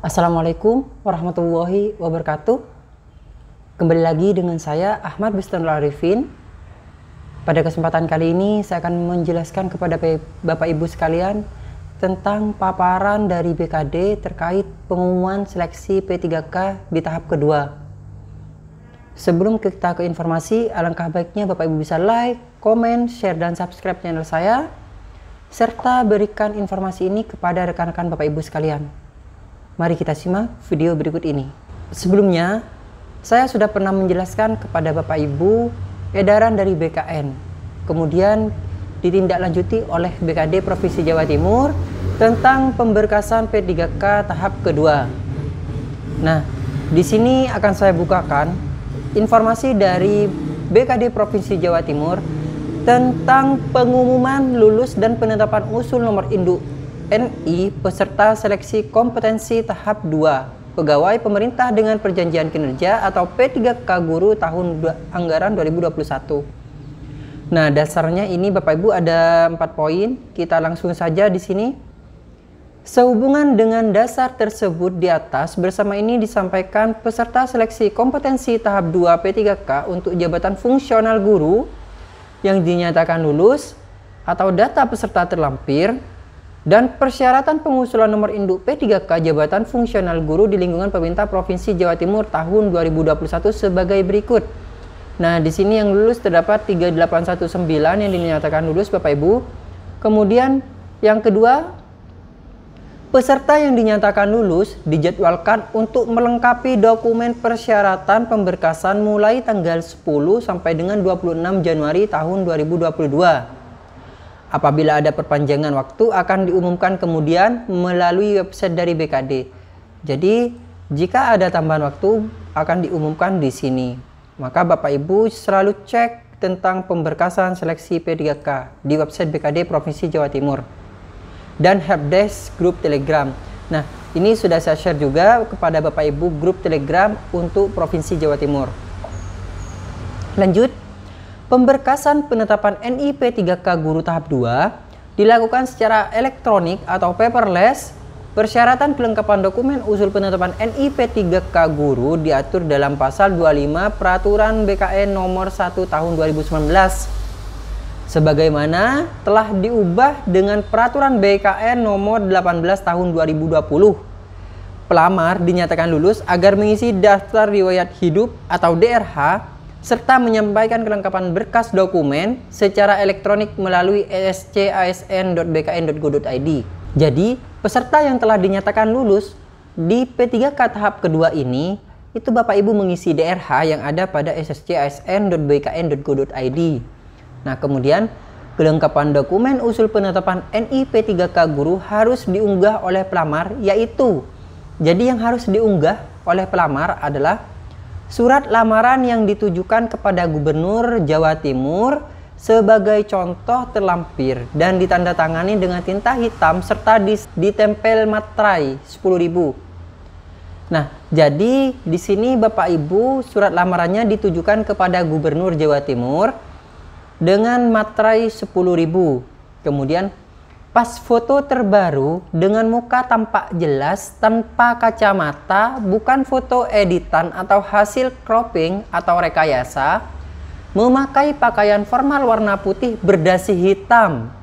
Assalamualaikum warahmatullahi wabarakatuh. Kembali lagi dengan saya Ahmad Bistonul Arifin. Pada kesempatan kali ini saya akan menjelaskan kepada Bapak Ibu sekalian tentang paparan dari BKD terkait pengumuman seleksi P3K di tahap kedua. Sebelum kita ke informasi, alangkah baiknya Bapak Ibu bisa like, komen, share, dan subscribe channel saya, serta berikan informasi ini kepada rekan-rekan Bapak Ibu sekalian. Mari kita simak video berikut ini. Sebelumnya, saya sudah pernah menjelaskan kepada Bapak Ibu edaran dari BKN, kemudian ditindaklanjuti oleh BKD Provinsi Jawa Timur tentang pemberkasan P3K tahap kedua. Nah, di sini akan saya bukakan informasi dari BKD Provinsi Jawa Timur tentang pengumuman lulus dan penetapan usul nomor induk NI peserta seleksi kompetensi tahap 2 pegawai pemerintah dengan perjanjian kinerja atau P3K guru tahun anggaran 2021. Nah, dasarnya ini Bapak Ibu ada 4 poin. Kita langsung saja di sini. Sehubungan dengan dasar tersebut di atas, bersama ini disampaikan peserta seleksi kompetensi tahap 2 P3K untuk jabatan fungsional guru yang dinyatakan lulus atau data peserta terlampir, dan persyaratan pengusulan nomor induk P3K jabatan fungsional guru di lingkungan pemerintah Provinsi Jawa Timur tahun 2021 sebagai berikut. Nah, di sini yang lulus terdapat 3819 yang dinyatakan lulus Bapak Ibu. Kemudian yang kedua, peserta yang dinyatakan lulus dijadwalkan untuk melengkapi dokumen persyaratan pemberkasan mulai tanggal 10 sampai dengan 26 Januari tahun 2022. Apabila ada perpanjangan waktu akan diumumkan kemudian melalui website dari BKD. Jadi, jika ada tambahan waktu akan diumumkan di sini. Maka Bapak Ibu selalu cek tentang pemberkasan seleksi P3K di website BKD Provinsi Jawa Timur dan helpdesk grup Telegram. Nah, ini sudah saya share juga kepada Bapak Ibu grup Telegram untuk Provinsi Jawa Timur. Lanjut. Pemberkasan penetapan NI P3K guru tahap 2 dilakukan secara elektronik atau paperless. Persyaratan kelengkapan dokumen usul penetapan NI P3K guru diatur dalam pasal 25 Peraturan BKN nomor 1 tahun 2019 sebagaimana telah diubah dengan Peraturan BKN nomor 18 tahun 2020. Pelamar dinyatakan lulus agar mengisi daftar riwayat hidup atau DRH serta menyampaikan kelengkapan berkas dokumen secara elektronik melalui escasn.bkn.go.id. Jadi, peserta yang telah dinyatakan lulus di P3K tahap kedua ini, itu Bapak Ibu mengisi DRH yang ada pada escasn.bkn.go.id. Nah, kemudian kelengkapan dokumen usul penetapan NI P3K guru harus diunggah oleh pelamar, yaitu, jadi yang harus diunggah oleh pelamar adalah surat lamaran yang ditujukan kepada Gubernur Jawa Timur sebagai contoh terlampir dan ditandatangani dengan tinta hitam serta ditempel materai 10.000. Nah, jadi di sini Bapak Ibu surat lamarannya ditujukan kepada Gubernur Jawa Timur dengan materai 10.000. Kemudian pas foto terbaru dengan muka tampak jelas tanpa kacamata, bukan foto editan atau hasil cropping atau rekayasa, memakai pakaian formal warna putih berdasi hitam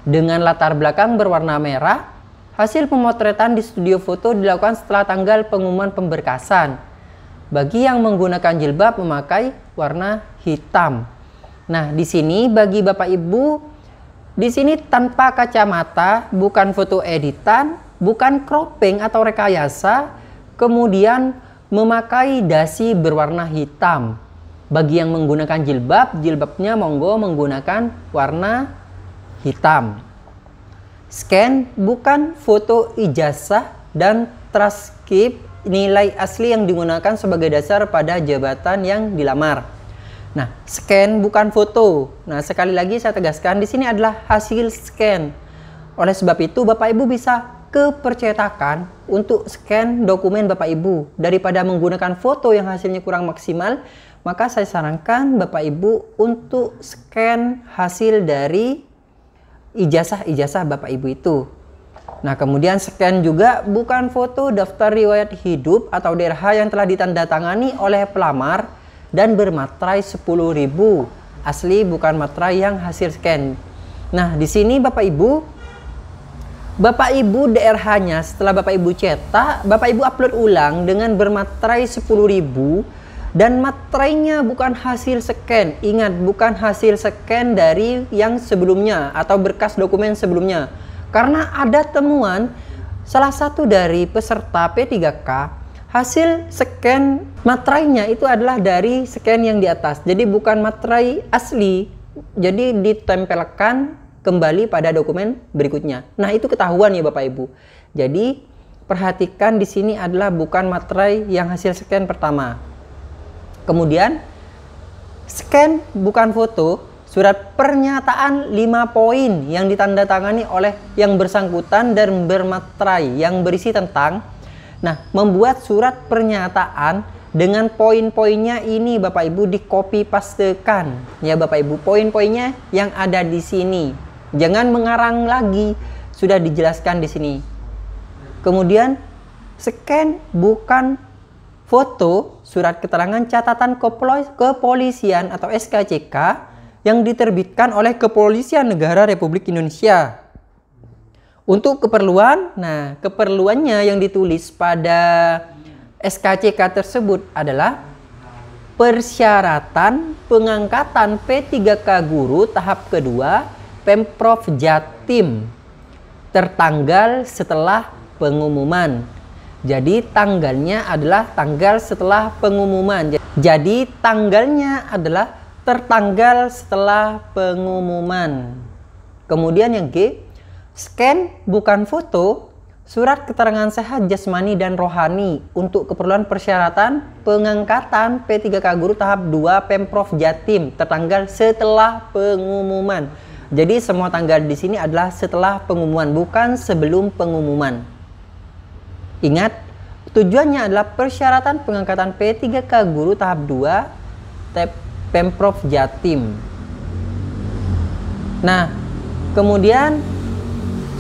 dengan latar belakang berwarna merah. Hasil pemotretan di studio foto dilakukan setelah tanggal pengumuman pemberkasan. Bagi yang menggunakan jilbab memakai warna hitam. Nah, di sini bagi Bapak Ibu, di sini tanpa kacamata, bukan foto editan, bukan cropping atau rekayasa, kemudian memakai dasi berwarna hitam. Bagi yang menggunakan jilbab, jilbabnya monggo menggunakan warna hitam. Scan bukan foto ijazah dan transkrip nilai asli yang digunakan sebagai dasar pada jabatan yang dilamar. Nah, scan bukan foto. Nah, sekali lagi saya tegaskan di sini adalah hasil scan. Oleh sebab itu, Bapak Ibu bisa ke percetakan untuk scan dokumen Bapak Ibu daripada menggunakan foto yang hasilnya kurang maksimal. maka saya sarankan Bapak Ibu untuk scan hasil dari ijazah Bapak Ibu itu. Nah, kemudian scan juga bukan foto daftar riwayat hidup atau DRH yang telah ditandatangani oleh pelamar dan bermaterai 10.000. Asli, bukan materai yang hasil scan. Nah, di sini Bapak Ibu DRH-nya setelah Bapak Ibu cetak, Bapak Ibu upload ulang dengan bermaterai 10.000 dan materainya bukan hasil scan. Ingat, bukan hasil scan dari yang sebelumnya atau berkas dokumen sebelumnya. Karena ada temuan salah satu dari peserta P3K hasil scan materainya itu adalah dari scan yang di atas. Jadi bukan materai asli. Jadi ditempelkan kembali pada dokumen berikutnya. Nah, itu ketahuan ya Bapak Ibu. Jadi perhatikan di sini adalah bukan materai yang hasil scan pertama. Kemudian scan bukan foto surat pernyataan 5 poin yang ditandatangani oleh yang bersangkutan dan bermaterai yang berisi tentang, nah, membuat surat pernyataan dengan poin-poinnya ini Bapak Ibu di copy pastekan ya Bapak Ibu, poin-poinnya yang ada di sini. Jangan mengarang lagi, sudah dijelaskan di sini. Kemudian scan bukan foto surat keterangan catatan kepolisian atau SKCK yang diterbitkan oleh Kepolisian Negara Republik Indonesia. Untuk keperluan, nah keperluannya yang ditulis pada SKCK tersebut adalah persyaratan pengangkatan P3K guru tahap kedua Pemprov Jatim tertanggal setelah pengumuman. Jadi tanggalnya adalah tanggal setelah pengumuman. Jadi tanggalnya adalah tertanggal setelah pengumuman. Kemudian yang G, scan bukan foto surat keterangan sehat jasmani dan rohani untuk keperluan persyaratan pengangkatan P3K guru tahap 2 Pemprov Jatim tertanggal setelah pengumuman. Jadi semua tanggal di sini adalah setelah pengumuman, bukan sebelum pengumuman. Ingat, tujuannya adalah persyaratan pengangkatan P3K guru tahap 2 Pemprov Jatim. Nah, kemudian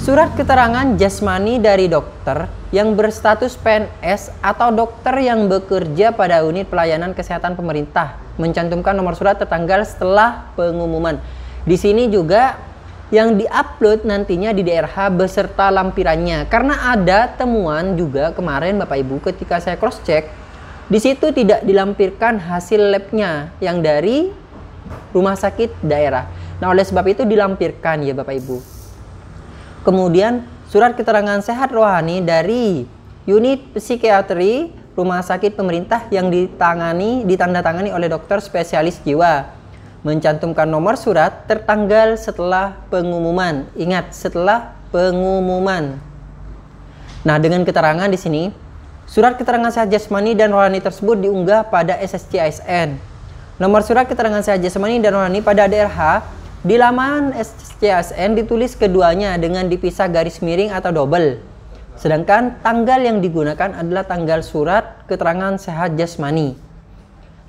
surat keterangan jasmani dari dokter yang berstatus PNS atau dokter yang bekerja pada unit pelayanan kesehatan pemerintah mencantumkan nomor surat tertanggal setelah pengumuman. Di sini juga yang diupload nantinya di DRH beserta lampirannya. Karena ada temuan juga kemarin Bapak Ibu ketika saya cross check, di situ tidak dilampirkan hasil labnya yang dari rumah sakit daerah. Nah, oleh sebab itu dilampirkan ya Bapak Ibu. Kemudian surat keterangan sehat rohani dari unit psikiatri rumah sakit pemerintah yang ditandatangani oleh dokter spesialis jiwa. Mencantumkan nomor surat tertanggal setelah pengumuman. Ingat, setelah pengumuman. Nah, dengan keterangan di sini, surat keterangan sehat jasmani dan rohani tersebut diunggah pada SSC-ASN. Nomor surat keterangan sehat jasmani dan rohani pada DRH di laman SSC-ASN ditulis keduanya dengan dipisah garis miring atau double. Sedangkan tanggal yang digunakan adalah tanggal surat keterangan sehat jasmani.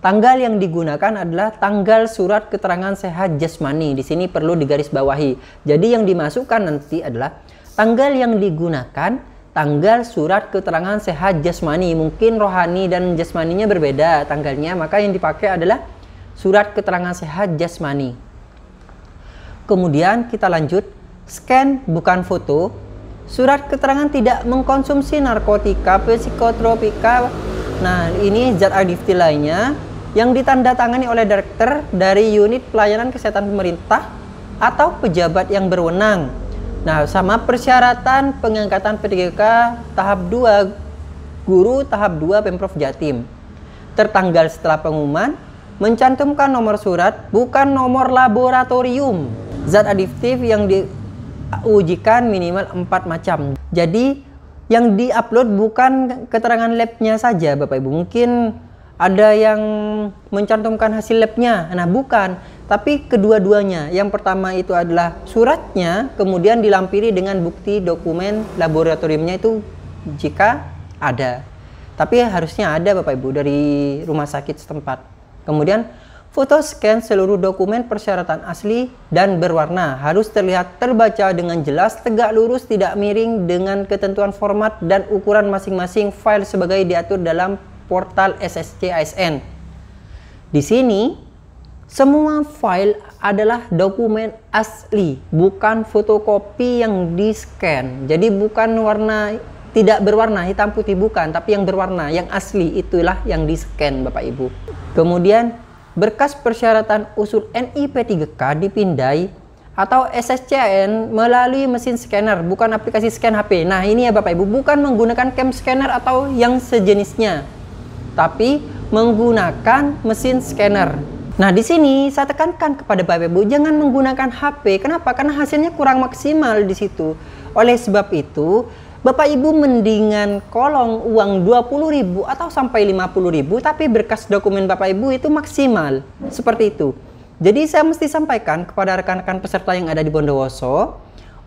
Tanggal yang digunakan adalah tanggal surat keterangan sehat jasmani. Di sini perlu digarisbawahi. Jadi yang dimasukkan nanti adalah tanggal yang digunakan, tanggal surat keterangan sehat jasmani. Mungkin rohani dan jasmaninya berbeda tanggalnya, maka yang dipakai adalah surat keterangan sehat jasmani. Kemudian kita lanjut, scan bukan foto surat keterangan tidak mengkonsumsi narkotika, psikotropika. Nah, ini zat adiktif lainnya yang ditandatangani oleh direktur dari unit pelayanan kesehatan pemerintah atau pejabat yang berwenang. Nah, sama persyaratan pengangkatan P3K tahap 2 guru tahap 2 Pemprov Jatim. Tertanggal setelah pengumuman, mencantumkan nomor surat bukan nomor laboratorium. Zat adiktif yang diujikan minimal 4 macam. Jadi yang diupload bukan keterangan labnya saja Bapak Ibu. Mungkin ada yang mencantumkan hasil labnya, nah bukan, tapi kedua-duanya. Yang pertama itu adalah suratnya, kemudian dilampiri dengan bukti dokumen laboratoriumnya itu jika ada. Tapi harusnya ada Bapak Ibu dari rumah sakit setempat. Kemudian foto scan seluruh dokumen persyaratan asli dan berwarna, harus terlihat terbaca dengan jelas, tegak lurus, tidak miring, dengan ketentuan format dan ukuran masing-masing file sebagai diatur dalam portal SSC ASN. Di sini semua file adalah dokumen asli, bukan fotokopi yang di-scan. Jadi bukan warna, tidak berwarna, hitam putih bukan, tapi yang berwarna, yang asli itulah yang di-scan Bapak Ibu. Kemudian berkas persyaratan usul NIP3K dipindai atau SSCAN melalui mesin scanner, bukan aplikasi scan HP. Nah ini ya Bapak Ibu, bukan menggunakan cam scanner atau yang sejenisnya, tapi menggunakan mesin scanner. Nah di sini saya tekankan kepada Bapak Ibu, jangan menggunakan HP. Kenapa? Karena hasilnya kurang maksimal di situ. Oleh sebab itu, Bapak Ibu mendingan kolong uang 20.000 atau sampai 50.000, tapi berkas dokumen Bapak Ibu itu maksimal. Seperti itu. Jadi saya mesti sampaikan kepada rekan-rekan peserta yang ada di Bondowoso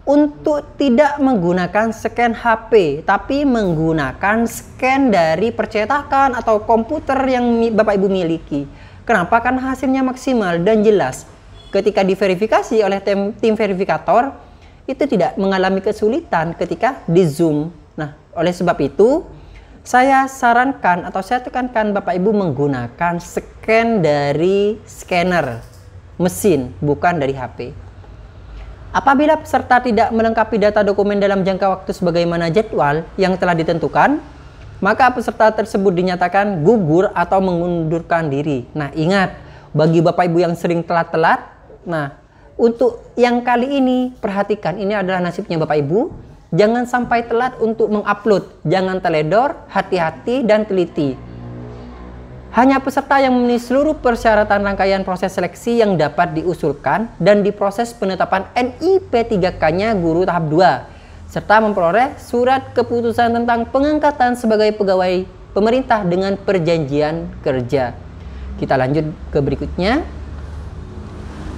untuk tidak menggunakan scan HP, tapi menggunakan scan dari percetakan atau komputer yang Bapak Ibu miliki. Kenapa? Karena hasilnya maksimal dan jelas. Ketika diverifikasi oleh tim verifikator, itu tidak mengalami kesulitan ketika di zoom. Nah, oleh sebab itu saya sarankan atau saya tekankan Bapak Ibu menggunakan scan dari scanner mesin, bukan dari HP. Apabila peserta tidak melengkapi data dokumen dalam jangka waktu sebagaimana jadwal yang telah ditentukan, maka peserta tersebut dinyatakan gugur atau mengundurkan diri. Nah, ingat, bagi Bapak Ibu yang sering telat-telat, nah untuk yang kali ini perhatikan, ini adalah nasibnya Bapak Ibu. Jangan sampai telat untuk mengupload, jangan teledor, hati-hati dan teliti. Hanya peserta yang memenuhi seluruh persyaratan rangkaian proses seleksi yang dapat diusulkan dan diproses penetapan NIP3K-nya guru tahap 2, serta memperoleh surat keputusan tentang pengangkatan sebagai pegawai pemerintah dengan perjanjian kerja. Kita lanjut ke berikutnya.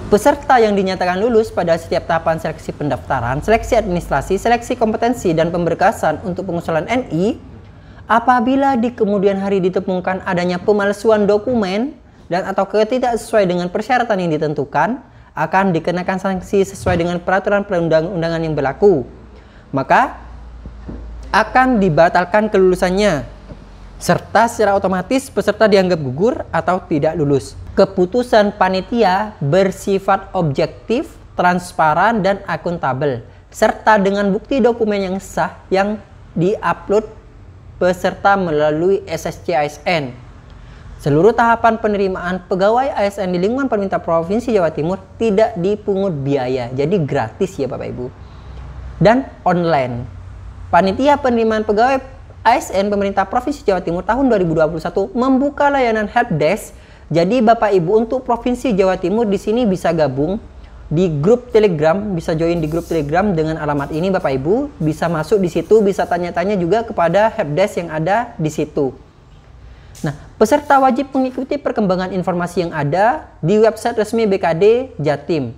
Peserta yang dinyatakan lulus pada setiap tahapan seleksi pendaftaran, seleksi administrasi, seleksi kompetensi, dan pemberkasan untuk pengusulan NI, apabila di kemudian hari ditemukan adanya pemalsuan dokumen dan atau ketidak sesuai dengan persyaratan yang ditentukan, akan dikenakan sanksi sesuai dengan peraturan perundang-undangan yang berlaku. Maka akan dibatalkan kelulusannya, serta secara otomatis peserta dianggap gugur atau tidak lulus. Keputusan panitia bersifat objektif, transparan, dan akuntabel, serta dengan bukti dokumen yang sah yang diupload peserta melalui SSC ASN. Seluruh tahapan penerimaan pegawai ASN di lingkungan pemerintah Provinsi Jawa Timur tidak dipungut biaya, jadi gratis ya Bapak Ibu. Dan online. Panitia penerimaan pegawai ASN pemerintah Provinsi Jawa Timur tahun 2021 membuka layanan helpdesk. Jadi Bapak Ibu untuk Provinsi Jawa Timur di sini bisa gabung di grup Telegram, bisa join di grup Telegram dengan alamat ini Bapak Ibu, bisa masuk di situ, bisa tanya-tanya juga kepada helpdesk yang ada di situ. Nah, peserta wajib mengikuti perkembangan informasi yang ada di website resmi BKD Jatim.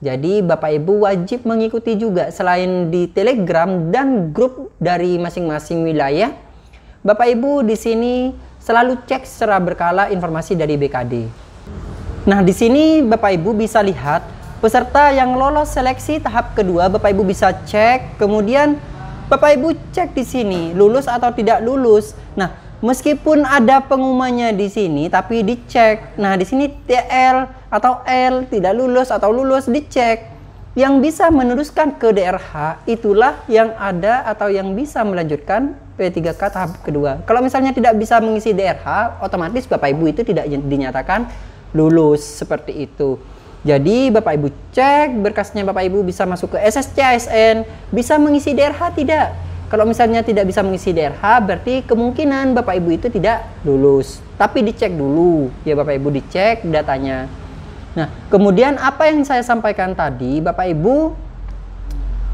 Jadi Bapak Ibu wajib mengikuti juga selain di Telegram dan grup dari masing-masing wilayah. Bapak Ibu di sini selalu cek secara berkala informasi dari BKD. Nah, di sini Bapak Ibu bisa lihat peserta yang lolos seleksi tahap kedua. Bapak Ibu bisa cek, kemudian Bapak Ibu cek di sini lulus atau tidak lulus. Nah, meskipun ada pengumumannya di sini, tapi dicek. Nah, di sini TL atau L tidak lulus atau lulus dicek. Yang bisa meneruskan ke DRH itulah yang ada atau yang bisa melanjutkan P3K tahap kedua. Kalau misalnya tidak bisa mengisi DRH, otomatis Bapak Ibu itu tidak dinyatakan lulus seperti itu. Jadi Bapak Ibu cek berkasnya, Bapak Ibu bisa masuk ke SSC ASN, bisa mengisi DRH tidak. Kalau misalnya tidak bisa mengisi DRH, berarti kemungkinan Bapak Ibu itu tidak lulus. Tapi dicek dulu, ya Bapak Ibu dicek datanya. Nah, kemudian apa yang saya sampaikan tadi, Bapak Ibu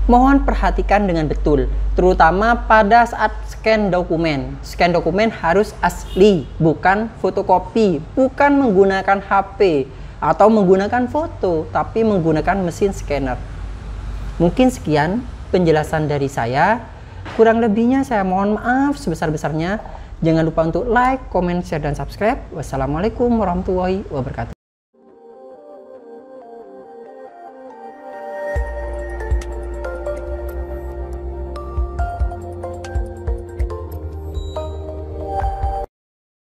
mohon perhatikan dengan betul, terutama pada saat scan dokumen. Scan dokumen harus asli, bukan fotokopi, bukan menggunakan HP atau menggunakan foto, tapi menggunakan mesin scanner. Mungkin sekian penjelasan dari saya. Kurang lebihnya saya mohon maaf sebesar-besarnya. Jangan lupa untuk like, comment, share, dan subscribe. Wassalamualaikum warahmatullahi wabarakatuh.